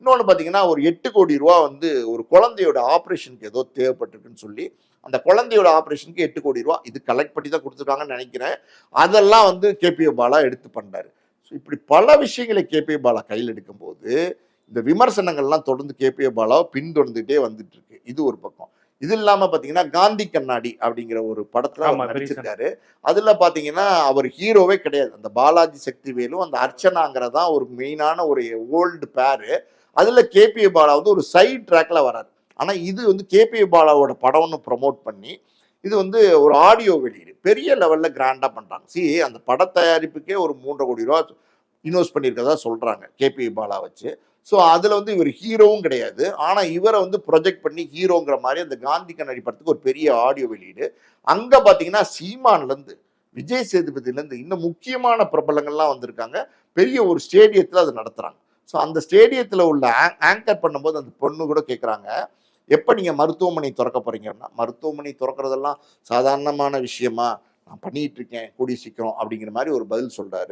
இன்னொன்று பார்த்தீங்கன்னா ஒரு 8 கோடி ரூபா வந்து ஒரு குழந்தையோட ஆப்ரேஷனுக்கு ஏதோ தேவைப்பட்டிருக்குன்னு சொல்லி அந்த குழந்தையோட ஆப்ரேஷனுக்கு 8 கோடி ரூபா இது கலெக்ட் பண்ணி தான் கொடுத்துருக்காங்கன்னு நினைக்கிறேன். அதெல்லாம் வந்து கேபிஏ பாலா எடுத்து பண்ணாரு. ஸோ இப்படி பல விஷயங்களை கேபிஏ பாலா கையில் எடுக்கும்போது இந்த விமர்சனங்கள்லாம் தொடர்ந்து கேபிஏ பாலாவை பின்தொடர்ந்துட்டே வந்துட்டு இருக்கு. இது ஒரு பக்கம். இது இல்லாம பாத்தீங்கன்னா காந்தி கண்ணாடி அப்படிங்கிற ஒரு படத்துல அவர் நடிச்சிருக்காரு. அதுல பாத்தீங்கன்னா அவர் ஹீரோவே கிடையாது. அந்த பாலாஜி சக்திவேலும் அந்த அர்ச்சனாங்கிறதா ஒரு மெயினான ஒரு ஓல்டு பேரு. அதுல கேபிஏ பாலா வந்து ஒரு சைட் ட்ராக்ல வராது. ஆனா இது வந்து கேபிஏ பாலாவோட படம்னு ப்ரமோட் பண்ணி இது வந்து ஒரு ஆடியோ வெளியீடு பெரிய லெவல்ல கிராண்டா பண்றாங்க. அந்த பட தயாரிப்புக்கே ஒரு 3.5 கோடி ரூபா இன்வெஸ்ட் பண்ணியிருக்கதா சொல்றாங்க கேபிஏ பாலா வச்சு. ஸோ அதில் வந்து இவர் ஹீரோவும் கிடையாது. ஆனால் இவரை வந்து ப்ரொஜெக்ட் பண்ணி ஹீரோங்கிற மாதிரி அந்த காந்தி கண்ணாடி படத்துக்கு ஒரு பெரிய ஆடியோ வெளியீடு. அங்கே பார்த்தீங்கன்னா சீமான்லேருந்து விஜய் சேதுபதியிலேருந்து இன்னும் முக்கியமான பிரபலங்கள்லாம் வந்திருக்காங்க. பெரிய ஒரு ஸ்டேடியத்தில் அது நடத்துகிறாங்க. ஸோ அந்த ஸ்டேடியத்தில் உள்ள ஆங்கர் பண்ணும்போது அந்த பொண்ணு கூட கேட்குறாங்க, எப்போ நீங்கள் மருத்துவமனை திறக்க போறீங்கன்னா, மருத்துவமனை திறக்கிறதெல்லாம் சாதாரணமான விஷயமா, நான் பண்ணிட்டு இருக்கேன் கூடிய சீக்கிரம் அப்படிங்கிற மாதிரி ஒரு பதில் சொல்றாரு.